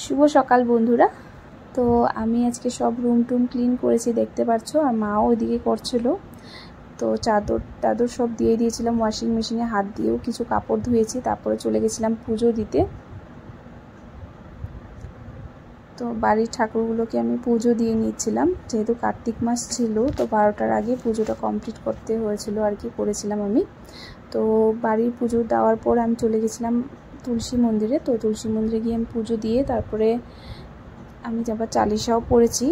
শুভ সকাল বন্ধুরা। তো আমি আজকে সব রুম টুম ক্লিন করেছি দেখতে পাচ্ছ, আর মাও ওইদিকে করছিল। তো চাদর সব দিয়ে দিয়েছিলাম ওয়াশিং মেশিনে, হাত দিয়েও কিছু কাপড় ধুয়েছি। তারপরে চলে গেছিলাম পুজো দিতে। তো বাড়ির ঠাকুরগুলোকে আমি পুজো দিয়ে নিচ্ছিলাম, যেহেতু কার্তিক মাস ছিল। তো 12টার আগে পুজোটা কমপ্লিট করতে হয়েছিল আর কি, করেছিলাম আমি। তো বাড়ির পুজো দেওয়ার পর আমি চলে গেছিলাম তুলসী মন্দিরে। তো তুলসী মন্দিরে গিয়ে আমি পুজো দিয়ে তারপরে আমি আবার চালিশাও পড়েছি।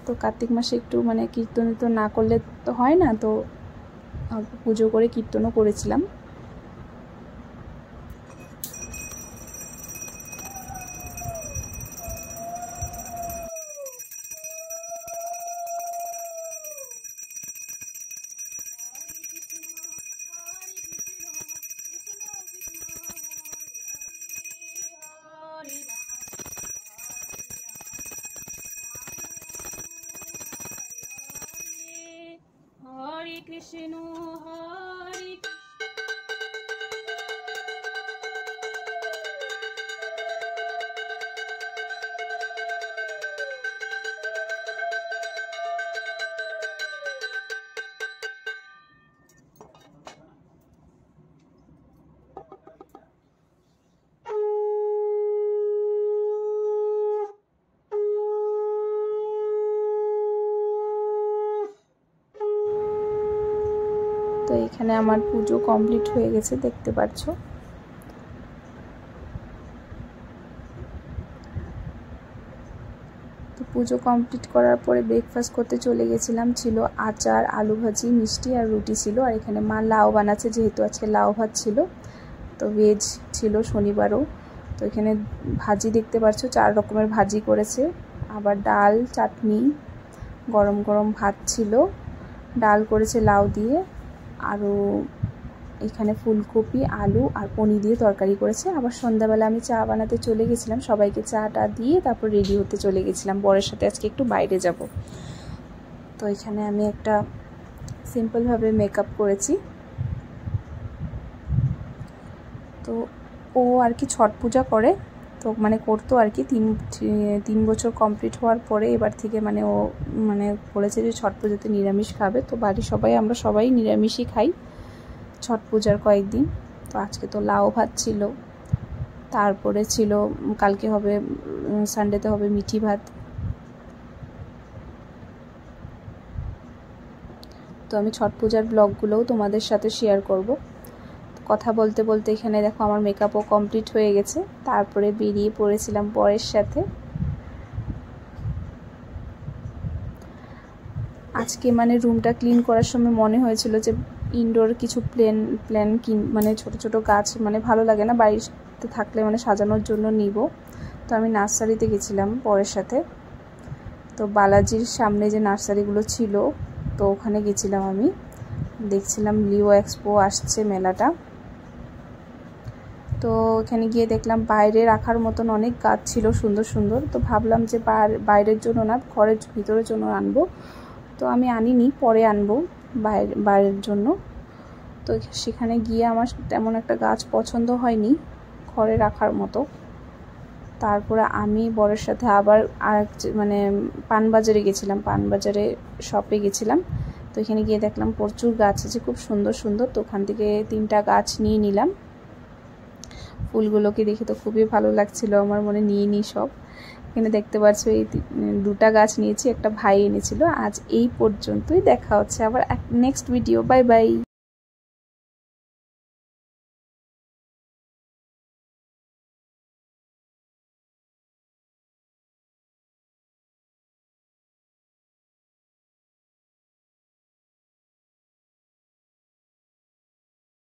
তো কার্তিক মাসে একটু মানে কীর্তন তো না করলে তো হয় না, তো পুজো করে কীর্তনও করেছিলাম। হরে কৃষ্ণ হরে তো এখানে আমার পুজো কমপ্লিট হয়ে গেছে দেখতে পাচ্ছ। তো পুজো কমপ্লিট করার পরে ব্রেকফাস্ট করতে চলে গেছিলাম। ছিল আচার, আলু ভাজি, মিষ্টি আর রুটি ছিল। আর এখানে মা লাউ বানাচ্ছে, যেহেতু আজকে লাউ ভাত ছিল। তো ভেজ ছিল, শনিবারও। তো এখানে ভাজি দেখতে পাচ্ছ, 4 রকমের ভাজি করেছে। আবার ডাল, চাটনি, গরম গরম ভাত ছিল, ডাল করেছে লাউ দিয়ে, আরও এখানে ফুলকপি, আলু আর পনির দিয়ে তরকারি করেছে। আবার সন্ধ্যাবেলা আমি চা বানাতে চলে গেছিলাম, সবাইকে চাটা দিয়ে তারপর রেডি হতে চলে গেছিলাম। বরের সাথে আজকে একটু বাইরে যাব। তো এখানে আমি একটা সিম্পলভাবে মেকআপ করেছি। তো ও আর কি ছট পূজা করে, তো মানে করতো আর কি 3 বছর কমপ্লিট হওয়ার পরে এবার থেকে মানে ও মানে বলেছে যে ছট পুজোতে নিরামিষ খাবে। তো বাড়ির আমরা সবাই নিরামিষই খাই ছট পূজার কয়েকদিন। তো আজকে তো লাউ ভাত ছিল, তারপরে ছিল কালকে হবে সানডেতে হবে মিঠি ভাত। তো আমি ছট পূজার ব্লগগুলোও তোমাদের সাথে শেয়ার করব। কথা বলতে বলতে এখানে দেখো আমার মেকআপও কমপ্লিট হয়ে গেছে। তারপরে বেরিয়ে পড়েছিলাম বরের সাথে। আজকে মানে রুমটা ক্লিন করার সময় মনে হয়েছিল যে ইনডোর কিছু প্ল্যান মানে ছোট ছোট গাছ মানে ভালো লাগে না বাড়িতে থাকলে, মানে সাজানোর জন্য নিব। তো আমি নার্সারিতে গেছিলাম বরের সাথে। তো বালাজির সামনে যে নার্সারিগুলো ছিল, তো ওখানে গেছিলাম আমি, দেখছিলাম লিও এক্সপো আসছে মেলাটা। তো এখানে গিয়ে দেখলাম বাইরে রাখার মতন অনেক গাছ ছিল সুন্দর সুন্দর। তো ভাবলাম যে বাইরের জন্য না, ঘরের ভিতরের জন্য আনবো। তো আমি আনিনি, পরে আনবো বাইরের জন্য। তো সেখানে গিয়ে আমার তেমন একটা গাছ পছন্দ হয়নি ঘরে রাখার মতো। তারপরে আমি বরের সাথে আবার মানে পানবাজারে গেছিলাম, পানবাজারে শপে গেছিলাম। তো এখানে গিয়ে দেখলাম প্রচুর গাছ আছে, খুব সুন্দর সুন্দর। তো ওখান থেকে 3টা গাছ নিয়ে নিলাম। ফুলগুলোকে দেখে তো খুবই ভালো লাগছিল আমার, মনে নিয়ে নিই সব। এখানে দেখতে পাচ্ছ এই 2টা গাছ নিয়েছি, একটা ভাই এনেছিল। আজ এই পর্যন্তই, দেখা হচ্ছে আবার নেক্সট ভিডিও। Bye bye.